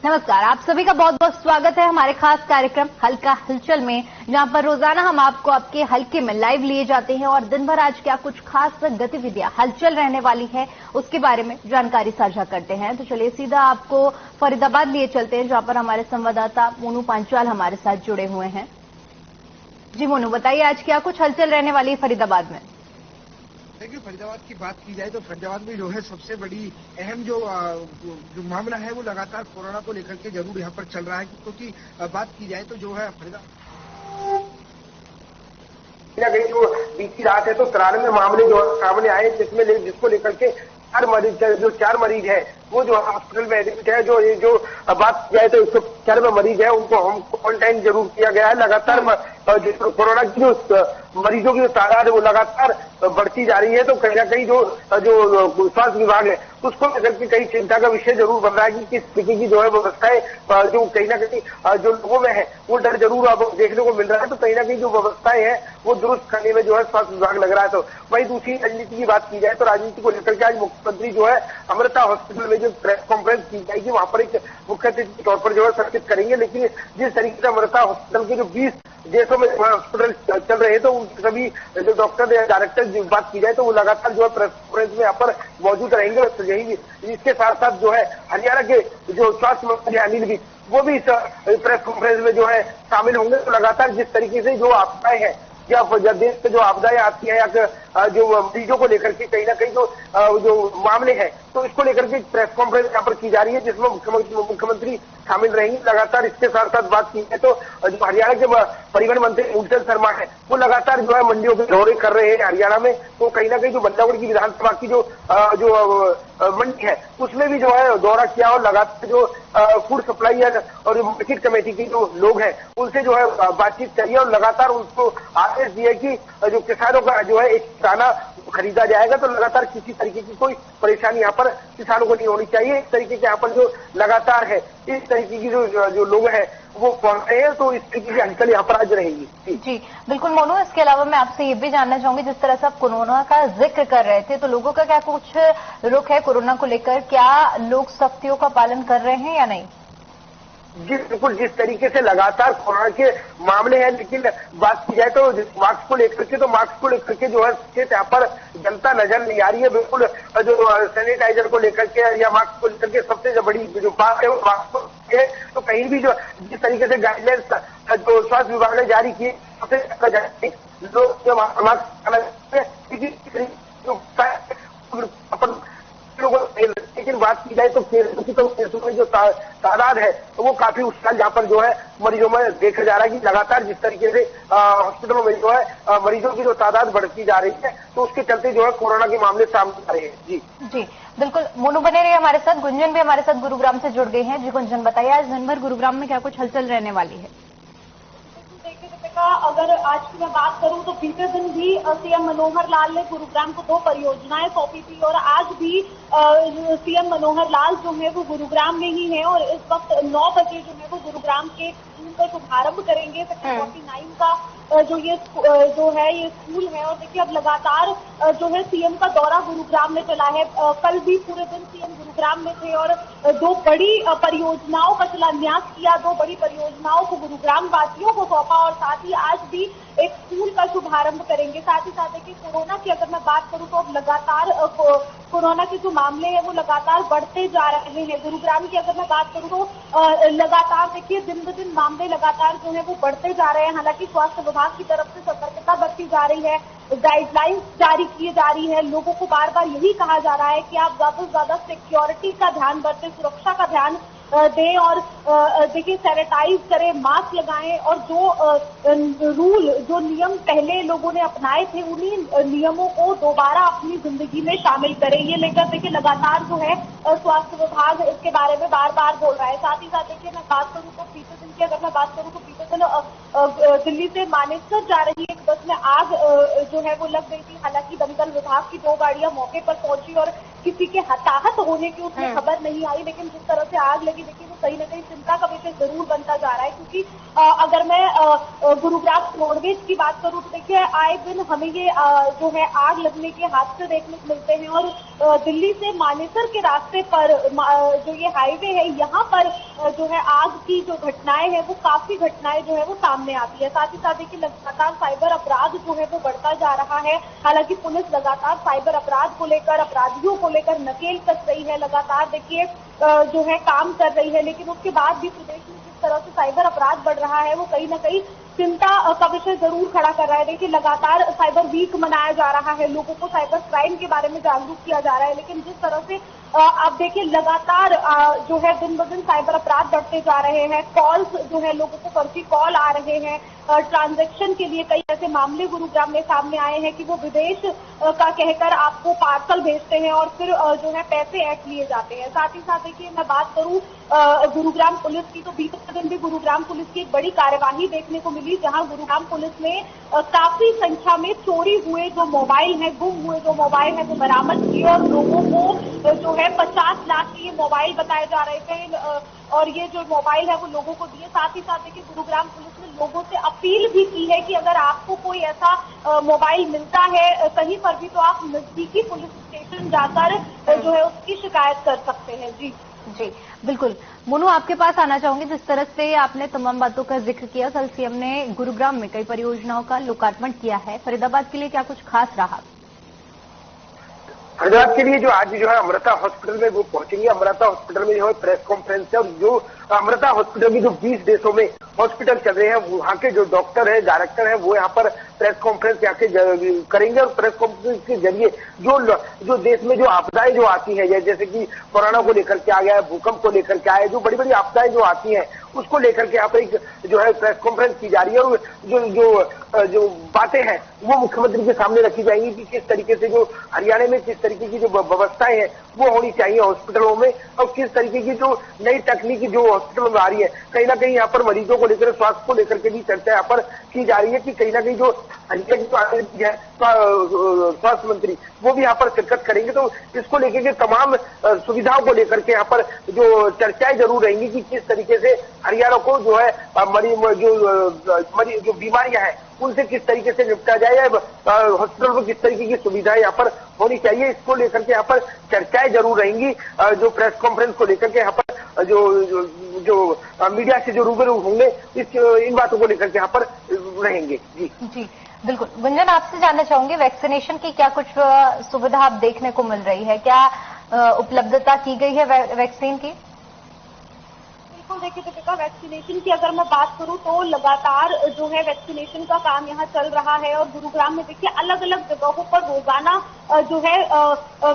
नमस्कार, आप सभी का बहुत बहुत स्वागत है हमारे खास कार्यक्रम हल्का हलचल में, जहां पर रोजाना हम आपको आपके हल्के में लाइव लिए जाते हैं और दिन भर आज क्या कुछ खास गतिविधियां हलचल रहने वाली है उसके बारे में जानकारी साझा करते हैं। तो चलिए सीधा आपको फरीदाबाद लिए चलते हैं, जहां पर हमारे संवाददाता मोनू पांचाल हमारे साथ जुड़े हुए हैं। जी मोनू, बताइए आज क्या कुछ हलचल रहने वाली है फरीदाबाद में। देखिए, फरीदाबाद की बात की जाए तो फरीदाबाद में जो है सबसे बड़ी अहम जो मामला है वो लगातार कोरोना को लेकर के जरूर यहाँ पर चल रहा है, क्योंकि बात की जाए तो जो है फरीदाबाद जो बीती रात है तो 93 मामले जो सामने आए, जिसको लेकर के चार मरीज है वो जो हॉस्पिटल में एडमिट है। जो बात की जाए तो 194 मरीज है, उनको होम क्वारंटाइन जरूर किया गया है। लगातार कोरोना की जो मरीजों की जो तादाद है वो लगातार बढ़ती जा रही है। तो कहीं ना कहीं जो स्वास्थ्य विभाग है उसको लेकर के कई चिंता का विषय जरूर बन रहा है कि किस तरीके की जो है व्यवस्थाएं जो कहीं ना कहीं जो लोगों में है वो डर जरूर अब देखने को मिल रहा है। तो कहीं ना कहीं जो व्यवस्थाएं हैं वो दुरुस्त करने में जो है स्वास्थ्य विभाग लग रहा है। तो वही दूसरी राजनीति की बात की जाए तो राजनीति को लेकर के आज मुख्यमंत्री जो है अमृता हॉस्पिटल में जो प्रेस कॉन्फ्रेंस की जाएगी वहां पर एक मुख्य अतिथि के तौर पर जो है संचित करेंगे। लेकिन जिस तरीके से अमृता हॉस्पिटल के जो 20 देशों में हॉस्पिटल चल रहे हैं तो उन सभी जो डॉक्टर या डायरेक्टर की बात की जाए तो वो लगातार जो है प्रेस कॉन्फ्रेंस में यहाँ पर मौजूद रहेंगे। और यही इसके साथ साथ जो है हरियाणा के जो स्वास्थ्य मंत्री अनिल विज वो भी इस प्रेस कॉन्फ्रेंस में जो है शामिल होंगे। तो लगातार जिस तरीके से जो आपदाएं हैं या देश से जो आपदाएं आती है या जो मरीजों को लेकर के कहीं ना कहीं जो मामले हैं तो इसको लेकर के प्रेस कॉन्फ्रेंस यहाँ पर की जा रही है, जिसमें मुख्यमंत्री शामिल रहेंगे। लगातार इसके साथ साथ बात की है तो जो हरियाणा के परिवहन मंत्री मूलचंद शर्मा है वो लगातार जो है मंडियों के दौरे कर रहे हैं हरियाणा में। तो कहीं ना कहीं जो बंदागढ़ की विधानसभा की जो मंडी है उसमें भी जो है दौरा किया और लगातार जो फूड सप्लाई और मार्केट कमेटी के जो लोग हैं उनसे जो है बातचीत करी और लगातार उनको आदेश दिए कि जो किसानों का जो है एक दाना खरीदा जाएगा तो लगातार किसी तरीके की कोई परेशानी यहाँ पर किसानों को नहीं होनी चाहिए। इस तरीके के यहाँ पर जो लगातार है इस तरीके की जो लोग हैं वो पहुंच रहे हैं। तो इस तरीके की हलचल यहाँ पर आज रहेगी। जी बिल्कुल मोनू, इसके अलावा मैं आपसे ये भी जानना चाहूंगी, जिस तरह से आप कोरोना का जिक्र कर रहे थे तो लोगों का क्या कुछ रुख है कोरोना को लेकर, क्या लोग सख्तियों का पालन कर रहे हैं या नहीं? जी बिल्कुल, जिस तरीके से लगातार कोरोना के मामले हैं, लेकिन बात की जाए तो मास्क को लेकर के जो है यहाँ पर जनता नजर नहीं आ रही है। बिल्कुल जो सैनिटाइजर को लेकर के या मास्क को लेकर के सबसे जो बड़ी जो बात है वो मास्क को है। तो कहीं भी जो जिस तरीके से गाइडलाइंस जो स्वास्थ्य विभाग ने जारी की लेकिन बात की जाए तो केसों में जो तादाद है तो वो काफी उस साल यहाँ पर जो है मरीजों में देखा जा रहा है कि लगातार जिस तरीके से हॉस्पिटलों में जो है मरीजों की जो तादाद बढ़ती जा रही है तो उसके चलते जो है कोरोना के मामले सामने आ रहे हैं। जी बिल्कुल, मोनू बने रहिए हमारे साथ। गुंजन भी हमारे साथ गुरुग्राम से जुड़ गए हैं। जी गुंजन, बताइए आज दिन भर गुरुग्राम में क्या कुछ हलचल रहने वाली है? अगर आज की मैं बात करूं तो बीते दिन भी सीएम मनोहर लाल ने गुरुग्राम को 2 परियोजनाएं सौंपी थी और आज भी सीएम मनोहर लाल जो है वो गुरुग्राम में ही है और इस वक्त 9 बजे जो है वो गुरुग्राम के स्कूल का शुभारंभ करेंगे। सेक्टर 49 का जो ये स्कूल है। और देखिए अब लगातार जो है सीएम का दौरा गुरुग्राम में चला है। कल भी पूरे दिन सीएम गुरुग्राम में थे और 2 बड़ी परियोजनाओं का शिलान्यास किया, 2 बड़ी परियोजनाओं को गुरुग्राम वासियों को सौंपा और साथ ही आज भी एक स्कूल का शुभारंभ करेंगे। साथ ही साथ देखिए कोरोना की अगर मैं बात करूं तो अब लगातार कोरोना के जो मामले हैं वो लगातार बढ़ते जा रहे हैं। गुरुग्राम की अगर मैं बात करूं तो लगातार देखिए दिन ब दिन मामले लगातार जो है वो बढ़ते जा रहे हैं। हालांकि स्वास्थ्य विभाग की तरफ से सतर्कता बरती जा रही है, गाइडलाइंस जारी की जा रही है। लोगों को बार बार यही कहा जा रहा है कि आप ज्यादा से ज्यादा सिक्योरिटी का ध्यान बरतें, सुरक्षा का ध्यान दें और देखिए सैनिटाइज करें, मास्क लगाएं और जो नियम पहले लोगों ने अपनाए थे उन्हीं नियमों को दोबारा अपनी जिंदगी में शामिल करें। ये लेकर देखिए लगातार जो है स्वास्थ्य विभाग इसके बारे में बार बार बोल रहा है। साथ ही साथ देखिए मैं बात करूं तो बीते दिन की अगर मैं बात करूं तो बीते दिन दिल्ली से मानेसर जा रही एक बस में आग जो है वो लग गई थी। हालांकि दमकल विभाग की 2 गाड़ियां मौके पर पहुंची और किसी के हताहत होने की उसमें खबर नहीं आई, लेकिन जिस तरह से आग लगी देखिए कहीं ना कहीं चिंता का विषय जरूर बनता जा रहा है, क्योंकि अगर मैं गुरुग्राम रोडवेज की बात करूं तो देखिए आए दिन हमें ये जो है आग लगने के हादसे देखने को मिलते हैं, और दिल्ली से मानेसर के रास्ते पर जो ये हाईवे है यहाँ पर जो है आग की जो घटनाएं हैं वो काफी घटनाएं जो है वो सामने आती है। साथ ही साथ देखिए लगातार साइबर अपराध जो है वो बढ़ता जा रहा है। हालांकि पुलिस लगातार साइबर अपराध को लेकर, अपराधियों को लेकर नकेल कस रही है, लगातार देखिए जो है काम कर रही है, लेकिन उसके बाद भी प्रदेश में जिस तरह से साइबर अपराध बढ़ रहा है वो कहीं ना कहीं चिंता का विषय जरूर खड़ा कर रहा है। देखिए लगातार साइबर वीक मनाया जा रहा है, लोगों को साइबर क्राइम के बारे में जागरूक किया जा रहा है, लेकिन जिस तरह से आप देखिए लगातार जो है दिन ब दिन साइबर अपराध बढ़ते जा रहे हैं। कॉल्स जो है लोगों को फर्जी कॉल आ रहे हैं, ट्रांजैक्शन के लिए कई ऐसे मामले गुरुग्राम में सामने आए हैं कि वो विदेश का कहकर आपको पार्सल भेजते हैं और फिर जो है पैसे ऐड लिए जाते हैं। साथ ही साथ देखिए मैं बात करूं गुरुग्राम पुलिस की, तो बीते दिन भी गुरुग्राम पुलिस की एक बड़ी कार्यवाही देखने को मिली, जहां गुरुग्राम पुलिस ने काफी संख्या में चोरी हुए जो मोबाइल है, गुम हुए जो मोबाइल है वो बरामद किए, और लोगों को जो है 50 लाख के ये मोबाइल बताए जा रहे थे, और ये जो मोबाइल है वो लोगों को दिए। साथ ही साथ देखिए गुरुग्राम पुलिस ने लोगों से अपील भी की है कि अगर आपको कोई ऐसा मोबाइल मिलता है कहीं पर भी तो आप नजदीकी पुलिस स्टेशन जाकर जो है उसकी शिकायत कर सकते हैं। जी जी बिल्कुल। मोनू, आपके पास आना चाहूंगी। जिस तरह से आपने तमाम बातों का जिक्र किया, कल सीएम ने गुरुग्राम में कई परियोजनाओं का लोकार्पण किया है, फरीदाबाद के लिए क्या कुछ खास रहा? फरीदाबाद के लिए जो आज जो है अमृता हॉस्पिटल में वो पहुंचेंगे। अमृता हॉस्पिटल में जो है प्रेस कॉन्फ्रेंस है, और जो अमृता हॉस्पिटल की जो 20 देशों में हॉस्पिटल चल रहे हैं वहां के जो डॉक्टर है, डायरेक्टर है, वो यहाँ पर प्रेस कॉन्फ्रेंस आके करेंगे, और प्रेस कॉन्फ्रेंस के जरिए जो देश में जो आपदाएं जो आती हैं, जैसे कि कोरोना को लेकर के आ गया है, भूकंप को लेकर के आया है, जो बड़ी बड़ी आपदाएं जो आती हैं उसको लेकर के यहाँ पर एक जो है प्रेस कॉन्फ्रेंस की जा रही है, और जो बातें हैं वो मुख्यमंत्री के सामने रखी जाएंगी कि किस तरीके से जो हरियाणा में किस तरीके की जो व्यवस्थाएं हैं वो होनी चाहिए हॉस्पिटलों में, और किस तरीके की जो नई तकनीकी जो हॉस्पिटल में आ रही है। कहीं ना कहीं यहाँ पर मरीजों को लेकर, स्वास्थ्य को लेकर के भी चर्चा यहाँ पर की जा रही है कि कहीं ना कहीं जो हरियाणा की है स्वास्थ्य मंत्री वो भी यहाँ पर शिरकत करेंगे, तो इसको लेकर के तमाम सुविधाओं को लेकर के यहाँ पर जो चर्चाएं जरूर रहेंगी कि किस तरीके से हरियाणा को जो है जो बीमारियां हैं उनसे किस तरीके से निपटा जाए, या हॉस्पिटल में किस तरीके की सुविधाएं यहाँ पर होनी चाहिए, इसको लेकर के यहाँ पर चर्चाएं जरूर रहेंगी। जो प्रेस कॉन्फ्रेंस को लेकर के यहाँ पर जो मीडिया से जो रूबरू होंगे इन बातों को लेकर के यहाँ पर रहेंगे। जी जी बिल्कुल। गुंजन, आपसे जानना चाहूंगी वैक्सीनेशन की क्या कुछ सुविधा आप देखने को मिल रही है, क्या उपलब्धता की गई है वैक्सीन की? देखिए दीपिका, वैक्सीनेशन की अगर मैं बात करूं तो लगातार जो है वैक्सीनेशन का काम यहाँ चल रहा है, और गुरुग्राम में देखिए अलग अलग जगहों पर रोजाना जो है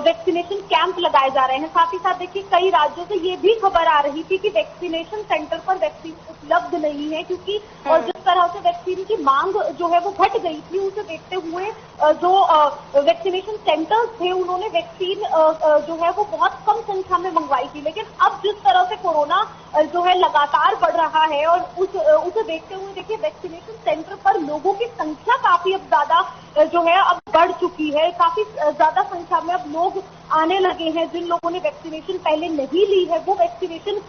वैक्सीनेशन कैंप लगाए जा रहे हैं। साथ ही साथ देखिए कई राज्यों से ये भी खबर आ रही थी कि वैक्सीनेशन सेंटर पर वैक्सीन उपलब्ध नहीं है, क्योंकि और जिस तरह से वैक्सीन की मांग जो है वो घट गई थी, उसे देखते हुए जो वैक्सीनेशन सेंटर्स थे उन्होंने वैक्सीन जो है वो बहुत कम संख्या में मंगवाई थी। लेकिन अब जिस तरह से कोरोना जो है लगातार बढ़ रहा है, और उसे देखते हुए देखिए वैक्सीनेशन सेंटर पर लोगों की संख्या काफी अब ज्यादा जो है अब बढ़ चुकी है, काफी ज्यादा संख्या में अब लोग आने लगे हैं। जिन लोगों ने वैक्सीनेशन पहले नहीं ली है वो वैक्सीनेशन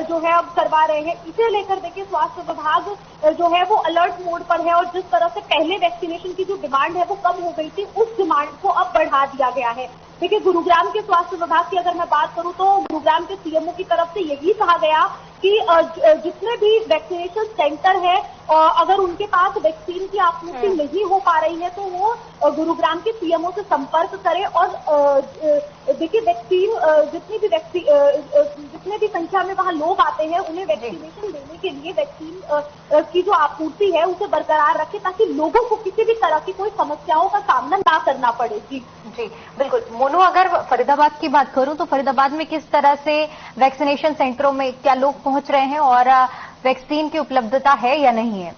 जो है अब करवा रहे हैं। इसे लेकर देखिए स्वास्थ्य विभाग जो है वो अलर्ट मोड पर है, और जिस तरह से पहले वैक्सीनेशन की जो डिमांड है वो कम हो गई थी, उस डिमांड को अब बढ़ा दिया गया है। देखिए गुरुग्राम के स्वास्थ्य विभाग की अगर मैं बात करूं तो गुरुग्राम के सीएमओ की तरफ से यही कहा गया कि जितने भी वैक्सीनेशन सेंटर है अगर उनके पास वैक्सीन की आपूर्ति नहीं हो पा रही है तो वो गुरुग्राम के सीएमओ से संपर्क करें, और देखिए वैक्सीन जितने भी संख्या में वहां लोग आते हैं उन्हें वैक्सीनेशन देने के लिए वैक्सीन की जो आपूर्ति है उसे बरकरार रखें, ताकि लोगों को किसी भी तरह की कोई समस्याओं का सामना ना करना पड़े। जी बिल्कुल। मोनू, अगर फरीदाबाद की बात करूं तो फरीदाबाद में किस तरह से वैक्सीनेशन सेंटरों में क्या लोग पहुंच रहे हैं और वैक्सीन की उपलब्धता है या नहीं है?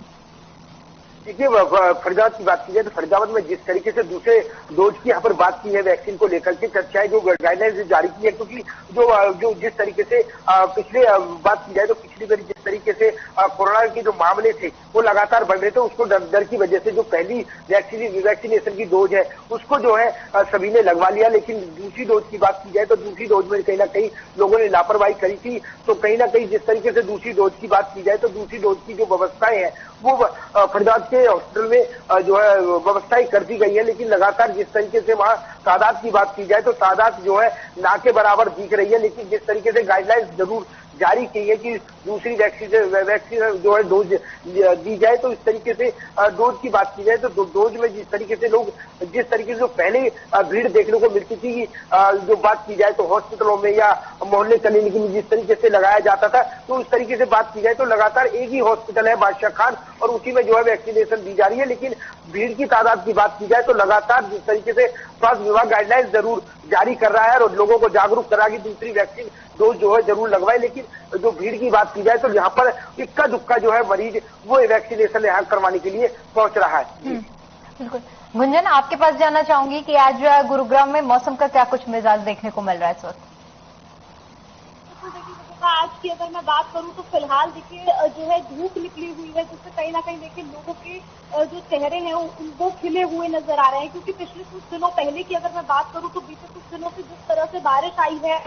देखिए फरीदाबाद की बात की जाए तो फरीदाबाद में जिस तरीके से दूसरे डोज की यहाँ पर बात की है वैक्सीन को लेकर के चर्चाएं जो गाइडलाइंस जारी की है, क्योंकि जो जिस तरीके से पिछले बात की जाए तो पिछली बार जिस तरीके से कोरोना के जो मामले थे वो लगातार बढ़ रहे थे, उसको डर की वजह से जो पहली वैक्सीनेशन की डोज है उसको जो है सभी ने लगवा लिया। लेकिन दूसरी डोज की बात की जाए तो दूसरी डोज में कहीं ना कहीं लोगों ने लापरवाही करी थी। तो कहीं ना कहीं जिस तरीके से दूसरी डोज की बात की जाए तो दूसरी डोज की जो व्यवस्थाएं हैं वो फरीदाबाद के हॉस्पिटल में जो है व्यवस्थाएं कर दी गई है। लेकिन लगातार जिस तरीके से वहां तादाद की बात की जाए तो तादाद जो है ना के बराबर दिख रही है। लेकिन जिस तरीके से गाइडलाइंस जरूर जारी की है कि दूसरी वैक्सीन जो है डोज दी जाए, तो इस तरीके से डोज की बात की जाए तो डोज में जिस तरीके से जो पहले भीड़ देखने को मिलती थी, जो बात की जाए तो हॉस्पिटलों में या मोहल्ले क्लिनिक में जिस तरीके से लगाया जाता था, तो उस तरीके से बात की जाए तो लगातार एक ही हॉस्पिटल है बादशाह खान और उसी में जो है वैक्सीनेशन दी जा रही है। लेकिन भीड़ की तादाद की बात की जाए तो लगातार जिस तरीके से स्वास्थ्य विभाग गाइडलाइंस जरूर जारी कर रहा है और लोगों को जागरूक करा कि दूसरी वैक्सीन डोज जो है जरूर लगवाए। लेकिन जो भीड़ की बात की जाए तो यहाँ पर इक्का दुक्का जो है मरीज वो वैक्सीनेशन यहाँ करवाने के लिए पहुंच रहा है। बिल्कुल। गुंजन, आपके पास जानना चाहूंगी कि आज गुरुग्राम में मौसम का क्या कुछ मिजाज देखने को मिल रहा है इस वक्त? आज की अगर मैं बात करूं तो फिलहाल देखिए जो है धूप निकली हुई है, जिससे कहीं ना कहीं देखिए लोगों के जो चेहरे हैं वो खिले हुए नजर आ रहे हैं। क्योंकि पिछले कुछ दिनों पहले की अगर मैं बात करूं तो बीते कुछ दिनों से जिस तरह से बारिश आई है,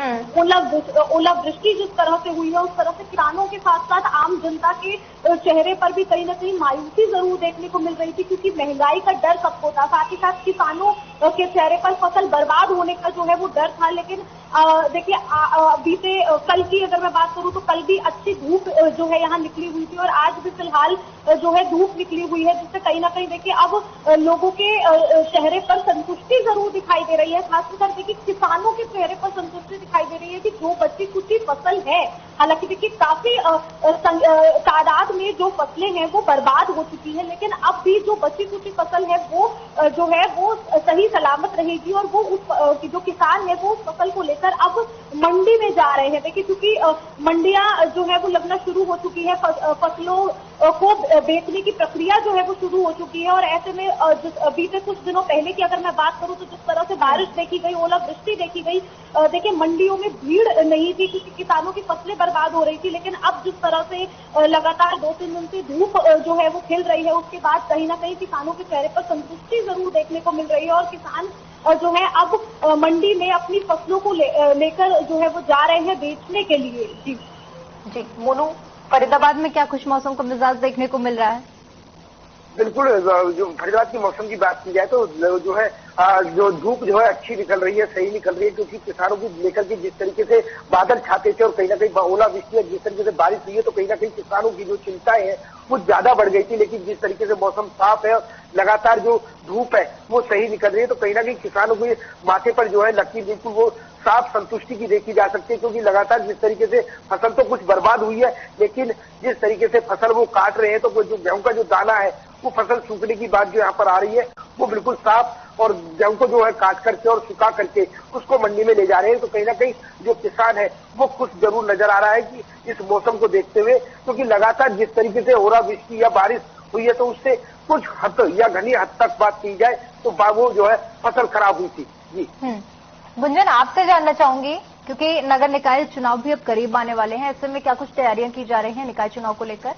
ओलावृष्टि जिस तरह से हुई है, उस तरह से किसानों के साथ साथ आम जनता के चेहरे पर भी कहीं ना कहीं मायूसी जरूर देखने को मिल रही थी। क्योंकि महंगाई का डर सबको था, साथ ही साथ किसानों के चेहरे पर फसल बर्बाद होने का जो है वो डर था। लेकिन देखिए बीते कल की अगर मैं बात करूं तो कल भी अच्छी धूप जो है यहाँ निकली हुई थी और आज भी फिलहाल जो है धूप निकली हुई है, जिससे कहीं ना कहीं देखिए अब लोगों के चेहरे पर संतुष्टि जरूर दिखाई दे रही है। खासकर देखिए किसानों के चेहरे पर संतुष्टि दिखाई दे रही है कि जो बची कुची फसल है, हालांकि देखिए काफी तादाद में जो फसलें हैं वो बर्बाद हो चुकी है, लेकिन अब भी जो बची कुची फसल है वो जो है वो सही सलामत रहेगी और वो जो किसान है वो उस फसल को लेकर अब मंडी में जा रहे हैं। देखिए क्योंकि मंडियां जो है वो लगना शुरू हो चुकी है, फसलों को बेचने की प्रक्रिया जो है वो शुरू हो चुकी है। और ऐसे में बीते कुछ दिनों पहले की अगर मैं बात करूं तो जिस तरह से बारिश देखी गई, ओलावृष्टि देखी गई, देखिए मंडियों में भीड़ नहीं थी क्योंकि किसानों की फसलें बर्बाद हो रही थी। लेकिन अब जिस तरह से लगातार 2-3 दिन से धूप जो है वो खिल रही है, उसके बाद कहीं ना कहीं किसानों के चेहरे पर संतुष्टि जरूर देखने को मिल रही है और किसान जो है अब मंडी में अपनी फसलों को लेकर जो है वो जा रहे हैं बेचने के लिए। जी मोनू, फरीदाबाद में क्या कुछ मौसम का मिजाज देखने को मिल रहा है? बिल्कुल, जो फरीदाबाद की मौसम की बात की जाए तो जो है जो धूप जो है अच्छी निकल रही है, सही निकल रही है। क्योंकि किसानों को लेकर के जिस तरीके से बादल छाते थे और कहीं ना कहीं ओलावृष्टि जिस तरीके से बारिश हुई है तो कहीं ना कहीं किसानों की जो चिंताएं हैं वो ज्यादा बढ़ गई थी। लेकिन जिस तरीके से मौसम साफ है, लगातार जो धूप है वो सही निकल रही है, तो कहीं ना कहीं किसानों के माथे पर जो है लकीर बिल्कुल वो साफ संतुष्टि की देखी जा सकती है। क्योंकि लगातार जिस तरीके से फसल तो कुछ बर्बाद हुई है, लेकिन जिस तरीके से फसल वो काट रहे हैं तो वो जो गेहूं का जो दाना है वो फसल सूखने की बात जो यहाँ पर आ रही है वो बिल्कुल साफ, और गेहूं को जो है काट करके और सुखा करके उसको मंडी में ले जा रहे हैं। तो कहीं ना कहीं जो किसान है वो खुश जरूर नजर आ रहा है कि इस मौसम को देखते हुए, क्योंकि लगातार जिस तरीके से ओलावृष्टि या बारिश हुई है तो उससे कुछ हद या घनी हद तक बात की जाए तो वो जो है फसल खराब हुई थी। जी गुंजन, आपसे जानना चाहूंगी क्योंकि नगर निकाय चुनाव भी अब करीब आने वाले हैं, ऐसे में क्या कुछ तैयारियां की जा रही हैं निकाय चुनाव को लेकर?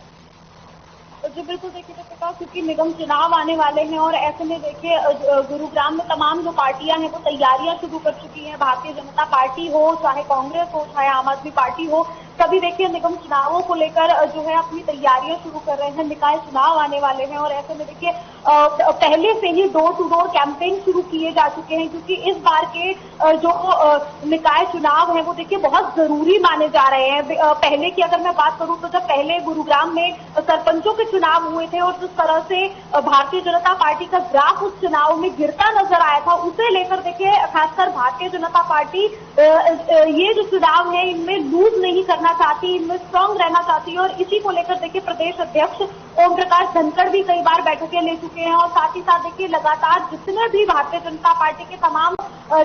जी बिल्कुल, देखिए क्योंकि निगम चुनाव आने वाले हैं और ऐसे में देखिए गुरुग्राम में तमाम जो पार्टियां हैं वो तैयारियां शुरू कर चुकी हैं। भारतीय जनता पार्टी हो, चाहे कांग्रेस हो, चाहे आम आदमी पार्टी हो, सभी देखिए निगम चुनावों को लेकर जो है अपनी तैयारियां शुरू कर रहे हैं। निकाय चुनाव आने वाले हैं और ऐसे में देखिए पहले से ही डोर टू डोर कैंपेन शुरू किए जा चुके हैं, क्योंकि इस बार के जो निकाय चुनाव है वो देखिए बहुत जरूरी माने जा रहे हैं। पहले की अगर मैं बात करूं तो जब पहले गुरुग्राम में सरपंचों के चुनाव हुए थे और जिस तरह से भारतीय जनता पार्टी का ग्राफ उस चुनाव में गिरता नजर आया था, उसे लेकर देखिए खासकर भारतीय जनता पार्टी ये जो चुनाव है इनमें लूज नहीं करना चाहती, इनमें स्ट्रांग रहना चाहती है और इसी को लेकर देखिए प्रदेश अध्यक्ष ओम प्रकाश धनखड़ भी कई बार बैठकें ले चुके हैं और साथ ही साथ देखिए लगातार जितने भी भारतीय जनता पार्टी के तमाम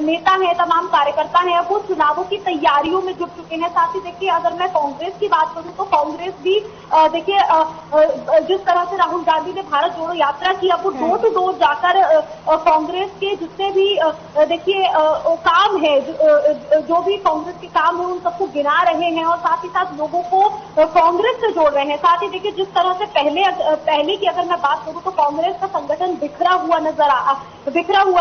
नेता हैं, तमाम कार्यकर्ता हैं, वो चुनावों की तैयारियों में जुट चुके हैं। साथ ही देखिए अगर मैं कांग्रेस की बात करूं तो कांग्रेस भी देखिए जिस तरह से राहुल गांधी ने भारत जोड़ो यात्रा की, अब वो डोर टू डोर जाकर कांग्रेस के जितने भी देखिए काम है, जो भी कांग्रेस के काम है उन सबको गिना रहे हैं और साथ ही साथ लोगों को कांग्रेस से जोड़ रहे हैं। साथ ही देखिए जिस तरह से पहले की अगर मैं बात करूं तो कांग्रेस का संगठन बिखरा हुआ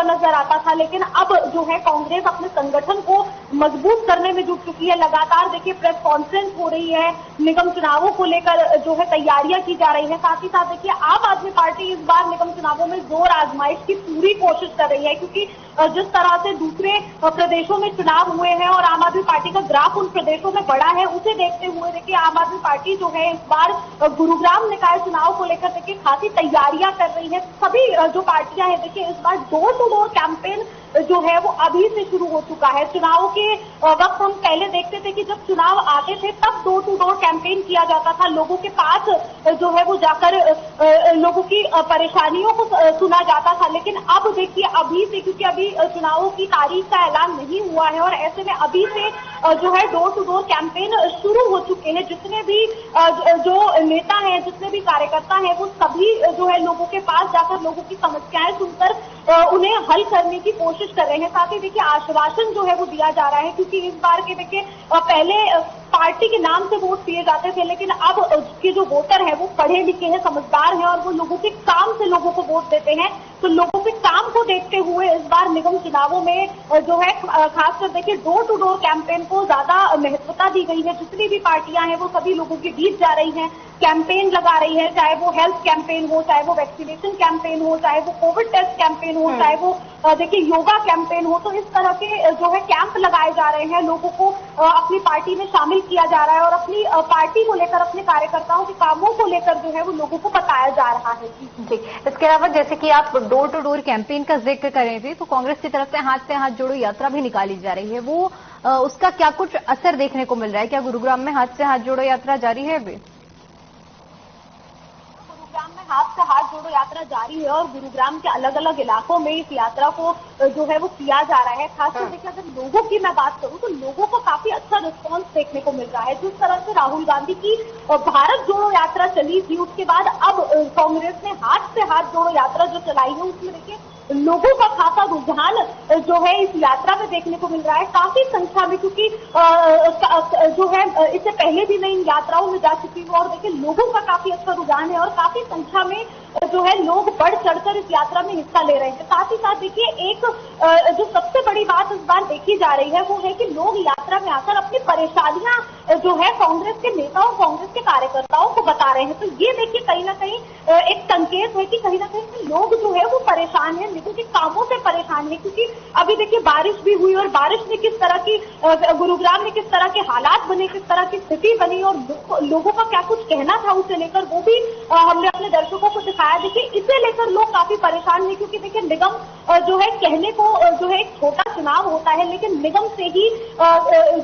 नजर आता था, लेकिन अब जो है कांग्रेस अपने संगठन को मजबूत करने में जुट चुकी है। लगातार देखिए प्रेस कॉन्फ्रेंस हो रही है, निगम चुनावों को लेकर जो है तैयारियां की जा रही है। साथ ही साथ देखिए आम आदमी पार्टी इस बार निगम चुनावों में जोर आजमाइश की पूरी कोशिश कर रही है, क्योंकि जिस तरह से दूसरे प्रदेशों में चुनाव हुए हैं और आम आदमी पार्टी का ग्राफ उन प्रदेशों में बढ़ा है, उसे देखते हुए देखिए आम आदमी पार्टी जो है इस बार गुरुग्राम निकाय चुनाव को लेकर देखिए खासी तैयारियां कर रही है। सभी जो पार्टियां हैं देखिए इस बार डोर टू डोर कैंपेन जो है वो अभी से शुरू हो चुका है। चुनाव के वक्त हम पहले देखते थे कि जब चुनाव आते थे तब डोर टू डोर कैंपेन किया जाता था, लोगों के पास जो है वो जाकर लोगों की परेशानियों को सुना जाता था। लेकिन अब देखिए अभी से, क्योंकि अभी चुनावों की तारीख का ऐलान नहीं हुआ है और ऐसे में अभी से जो है डोर टू डोर कैंपेन शुरू हो चुके हैं। जितने भी जो नेता हैं, जितने भी कार्यकर्ता हैं, वो सभी जो है लोगों के पास जाकर लोगों की समस्याएं सुनकर उन्हें हल करने की कोशिश कर रहे हैं। साथ ही देखिए आश्वासन जो है वो दिया जा रहा है, क्योंकि इस बार के देखिए पहले पार्टी के नाम से वोट दिए जाते थे, लेकिन अब के जो वोटर हैं वो पढ़े लिखे हैं, समझदार हैं और वो लोगों के काम से लोगों को वोट देते हैं। तो लोगों के काम को देखते हुए इस बार निगम चुनावों में जो है खासकर देखिए डोर टू डोर कैंपेन को ज्यादा महत्वता दी गई है। जितनी भी पार्टियां हैं वो सभी लोगों के बीच जा रही हैं, कैंपेन लगा रही है, चाहे वो हेल्थ कैंपेन हो, चाहे वो वैक्सीनेशन कैंपेन हो, चाहे वो कोविड टेस्ट कैंपेन हो, चाहे वो देखिए योगा कैंपेन हो। तो इस तरह के जो है कैंप लगाए जा रहे हैं, लोगों को अपनी पार्टी में शामिल किया जा रहा है और अपनी पार्टी को लेकर, अपने कार्यकर्ताओं के कामों को लेकर जो है वो लोगों को बताया जा रहा है। जी, इसके अलावा जैसे कि आप डोर टू डोर कैंपेन का जिक्र कर रहे थे, तो कांग्रेस की तरफ से हाथ जोड़ो यात्रा भी निकाली जा रही है, वो उसका क्या कुछ असर देखने को मिल रहा है? क्या गुरुग्राम में हाथ से हाथ जोड़ो यात्रा जारी है अभी? गुरुग्राम में हाथ से हाथ जोड़ो यात्रा जारी है और गुरुग्राम के अलग अलग इलाकों में इस यात्रा को जो है वो किया जा रहा है। खासकर देखिए अगर लोगों की मैं बात करूं तो लोगों को काफी अच्छा रिस्पांस देखने को मिल रहा है। जिस तरह से राहुल गांधी की भारत जोड़ो यात्रा चली थी, उसके बाद अब कांग्रेस ने हाथ से हाथ जोड़ो यात्रा जो चलाई है, उसमें देखिए लोगों का खासा रुझान जो है इस यात्रा में देखने को मिल रहा है काफी संख्या में, क्योंकि जो है इससे पहले भी मैं इन यात्राओं में जा चुकी हूँ और देखिए लोगों का काफी अच्छा रुझान है और काफी संख्या में जो है लोग बढ़ चढ़कर इस यात्रा में हिस्सा ले रहे हैं। साथ ही साथ देखिए एक जो सबसे बड़ी बात इस बार देखी जा रही है वो है कि लोग यात्रा में आकर अपनी परेशानियां जो है कांग्रेस के नेताओं, कांग्रेस के कार्यकर्ताओं को बता रहे हैं। तो ये देखिए कहीं ना कहीं एक संकेत है कि कहीं ना कहीं लोग जो है वो परेशान है, लोगों के कामों से परेशान है। क्योंकि अभी देखिए बारिश भी हुई और बारिश ने किस तरह की, गुरुग्राम में किस तरह के हालात बने, किस तरह की स्थिति बनी और लोगों का क्या कुछ कहना था उसे लेकर, वो भी हमने अपने दर्शकों को दिखाया। देखिए इसे लेकर लोग काफी परेशान हैं, क्योंकि देखिए निगम जो है कहने को जो है एक छोटा चुनाव होता है, लेकिन निगम से ही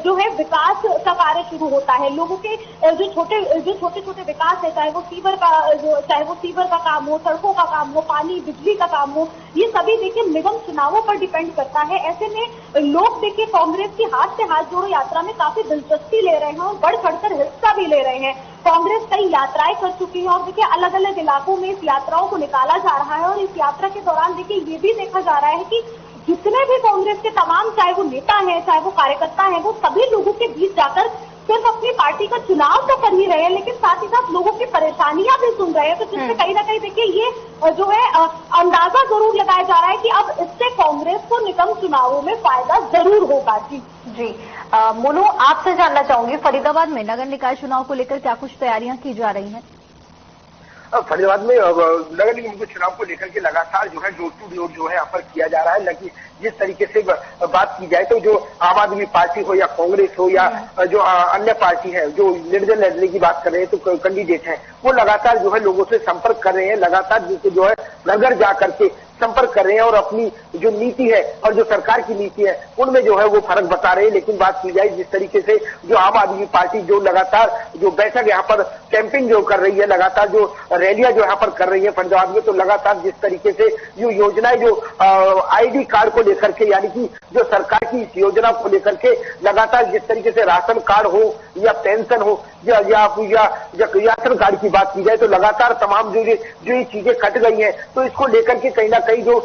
जो है विकास का कार्य शुरू होता है। लोगों के जो छोटे छोटे विकास है, चाहे वो सीवर का काम हो, सड़कों का काम हो, पानी बिजली का काम हो, ये सभी देखिए निगम चुनावों पर डिपेंड करता है। ऐसे में लोग देखिए कांग्रेस की हाथ से हाथ जोड़ो यात्रा में काफी दिलचस्पी ले रहे हैं और बढ़ चढ़कर हिस्सा भी ले रहे हैं। कांग्रेस कई यात्राएं कर चुकी है और देखिए अलग अलग इलाकों में इस यात्राओं को निकाला जा रहा है और इस यात्रा के दौरान देखिए ये भी देखा जा रहा है कि जितने भी कांग्रेस के तमाम, चाहे वो नेता हैं, चाहे वो कार्यकर्ता हैं, वो सभी लोगों के बीच जाकर सिर्फ अपनी पार्टी का चुनाव तो कर ही रहे हैं, लेकिन साथ ही साथ लोगों की परेशानियां भी सुन रहे हैं। तो जिससे कहीं ना कहीं देखिए ये जो है अंदाजा जरूर लगाया जा रहा है कि अब इससे कांग्रेस को निगम चुनावों में फायदा जरूर होगा। जी मोनू, आपसे जानना चाहूंगी फरीदाबाद में नगर निकाय चुनाव को लेकर क्या कुछ तैयारियां की जा रही हैं? फरीदाबाद में नगर निगम के चुनाव को लेकर के लगातार जो है डोर टू डोर जो है यहाँ पर किया जा रहा है। लेकिन जिस तरीके से बात की जाए तो जो आम आदमी पार्टी हो या कांग्रेस हो या जो अन्य पार्टी है, जो निर्दल लड़ने की बात कर रहे हैं, तो कैंडिडेट हैं, वो लगातार जो है लोगों से संपर्क कर रहे हैं, लगातार जो है घर घर जा करके संपर्क कर रहे हैं और अपनी जो नीति है और जो सरकार की नीति है उनमें जो है वो फर्क बता रहे हैं। लेकिन बात की जाए जिस तरीके से जो आम आदमी पार्टी जो लगातार जो बैठक यहाँ पर कैंपिंग जो कर रही है, लगातार जो रैलियां जो यहाँ पर कर रही है फरीदाबाद में, तो लगातार जिस तरीके से जो योजनाएं जो आईडी कार्ड को लेकर के, यानी कि जो सरकार की इस योजना को लेकर के लगातार जिस तरीके से राशन कार्ड हो या पेंशन हो या राशन कार्ड की बात की जाए तो लगातार तमाम जो ये चीजें कट गई हैं, तो इसको लेकर के कहीं ना कहीं जो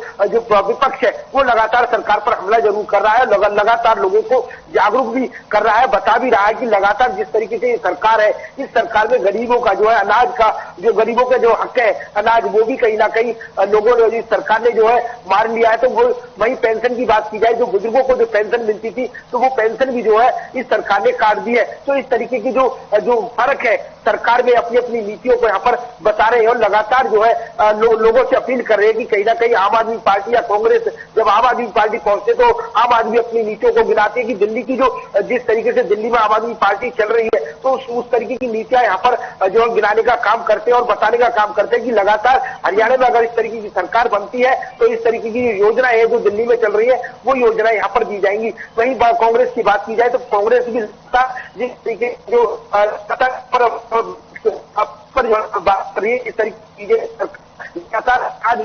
विपक्ष है वो लगातार सरकार पर हमला जरूर कर रहा है, लगातार लोगों को जागरूक भी कर रहा है, बता भी रहा है कि लगातार जिस तरीके से ये सरकार है, इस सरकार में गरीबों का जो है अनाज का जो गरीबों का जो हक है अनाज, वो भी कहीं ना कहीं लोगों ने इस सरकार ने जो है मार लिया है। तो वो वही पेंशन की बात की जाए, जो बुजुर्गों को जो पेंशन मिलती थी तो वो पेंशन भी जो है इस सरकार ने काट दी है। तो इस तरीके की जो फर्क है सरकार में अपनी अपनी नीतियों को यहाँ पर बता रहे हैं और लगातार जो है लोगों से अपील कर रहे हैं कि कहीं ना कहीं आम आदमी पार्टी या कांग्रेस, जब आम आदमी पार्टी पहुंचते तो आम आदमी अपनी नीतियों को गिनाती है कि दिल्ली की जो जिस तरीके से दिल्ली में आम आदमी पार्टी चल रही है तो उस तरीके की नीतियां यहाँ पर जो गिनाने का काम करते हैं और बताने का काम करते हैं कि लगातार हरियाणा में अगर इस तरीके की सरकार बनती है तो इस तरीके की योजना है जो दिल्ली में चल रही है वो योजना यहाँ पर दी जाएंगी। वहीं कांग्रेस की बात की जाए तो कांग्रेस भी जिस तरीके जो पर जो बात कर रही है इस तरीके की लगातार आज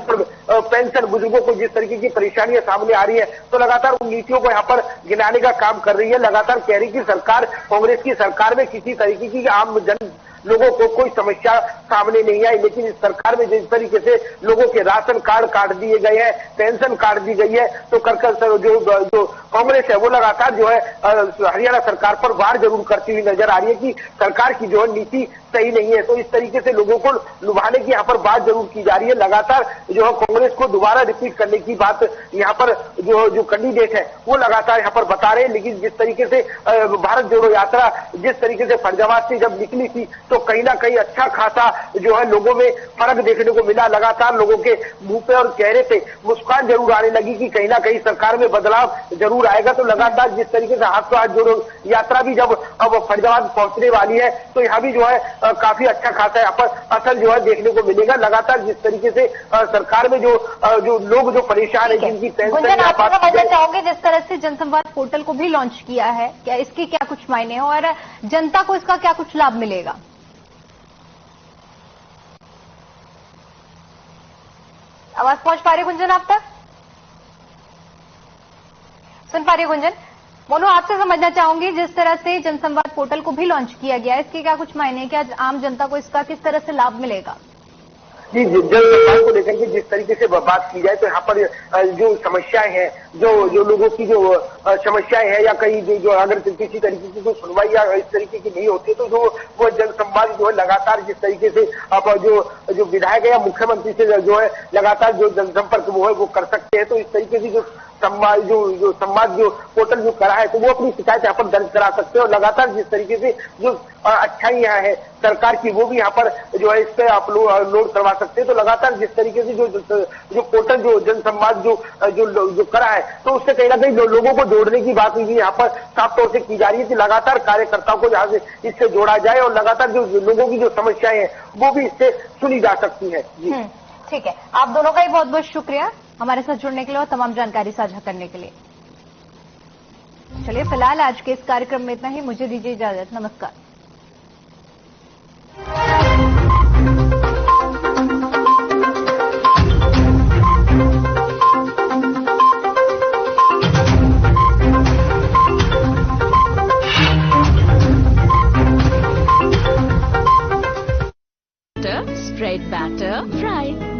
पेंशन बुजुर्गों को जिस तरीके की परेशानियां सामने आ रही है तो लगातार उन नीतियों को यहाँ पर गिनाने का काम कर रही है। लगातार कह रही कि सरकार, कांग्रेस की सरकार में किसी तरीके की आम जन लोगों को कोई समस्या सामने नहीं आई, लेकिन इस सरकार में जिस तरीके से लोगों के राशन कार्ड काट दिए गए हैं, पेंशन काट दी गई है, तो जो कांग्रेस है वो लगातार जो है हरियाणा सरकार पर वार जरूर करती हुई नजर आ रही है कि सरकार की जो है नीति सही नहीं है। तो इस तरीके से लोगों को लुभाने की यहाँ पर बात जरूर की जा रही है। लगातार जो है कांग्रेस को दोबारा रिपीट करने की बात यहाँ पर जो कैंडिडेट है वो लगातार यहाँ पर बता रहे हैं। लेकिन जिस तरीके से भारत जोड़ो यात्रा जिस तरीके से फरीदाबाद से जब निकली थी तो कहीं ना कहीं अच्छा खासा जो है लोगों में फर्क देखने को मिला। लगातार लोगों के मुंह पे और चेहरे पे मुस्कान जरूर आने लगी कि कहीं ना कहीं सरकार में बदलाव जरूर आएगा। तो लगातार जिस तरीके से हाथ तो हाथ जोड़ो यात्रा भी जब अब फरीदाबाद पहुंचने वाली है तो यहाँ भी जो है काफी अच्छा खासा यहाँ पर असर जो है देखने को मिलेगा। लगातार जिस तरीके से सरकार में जो लोग जो परेशान है जिनकी पेंशन चाहोगे, जिस तरह से जनसंवाद पोर्टल को भी लॉन्च किया है, क्या इसके क्या कुछ मायने हैं और जनता को इसका क्या कुछ लाभ मिलेगा? आवाज पहुंच पा रही गुंजन आप तक? सुन पा रही गुंजन? मोनू, आपसे समझना चाहूंगी, जिस तरह से जनसंवाद पोर्टल को भी लॉन्च किया गया है, इसके क्या कुछ मायने हैं? क्या आम जनता को इसका किस तरह से लाभ मिलेगा? जी, जनसंवाद को लेकर के जिस तरीके से बात की जाए तो यहाँ पर जो समस्याएं हैं, जो लोगों की जो समस्याएं हैं या कहीं जो अगर किसी तरीके की जो सुनवाई या इस तरीके की नहीं होती तो वो जनसंवाद जो है लगातार जिस तरीके से अब जो विधायक या मुख्यमंत्री से जो है लगातार जो जनसंपर्क वो है वो कर सकते हैं। तो इस तरीके की जो संवाद जो पोर्टल जो करा है तो वो अपनी शिकायत यहाँ पर दर्ज करा सकते हैं और लगातार जिस तरीके से जो अच्छाई यहाँ है सरकार की वो भी यहाँ पर जो है इस पे आप लोड करवा सकते हैं। तो लगातार जिस तरीके से जो पोर्टल जो जनसंवाद जो करा है तो उससे कहीं ना कहीं लोगों को जोड़ने की बात भी यहाँ पर साफ तौर से की जा रही है कि लगातार कार्यकर्ताओं को यहाँ से इससे जोड़ा जाए और लगातार जो लोगों की जो समस्याएं हैं वो भी इससे सुनी जा सकती है। जी ठीक है, आप दोनों का ही बहुत बहुत शुक्रिया हमारे साथ जुड़ने के लिए और तमाम जानकारी साझा करने के लिए। चलिए फिलहाल आज के इस कार्यक्रम में इतना ही, मुझे दीजिए इजाजत, नमस्कार। Spread batter, fry.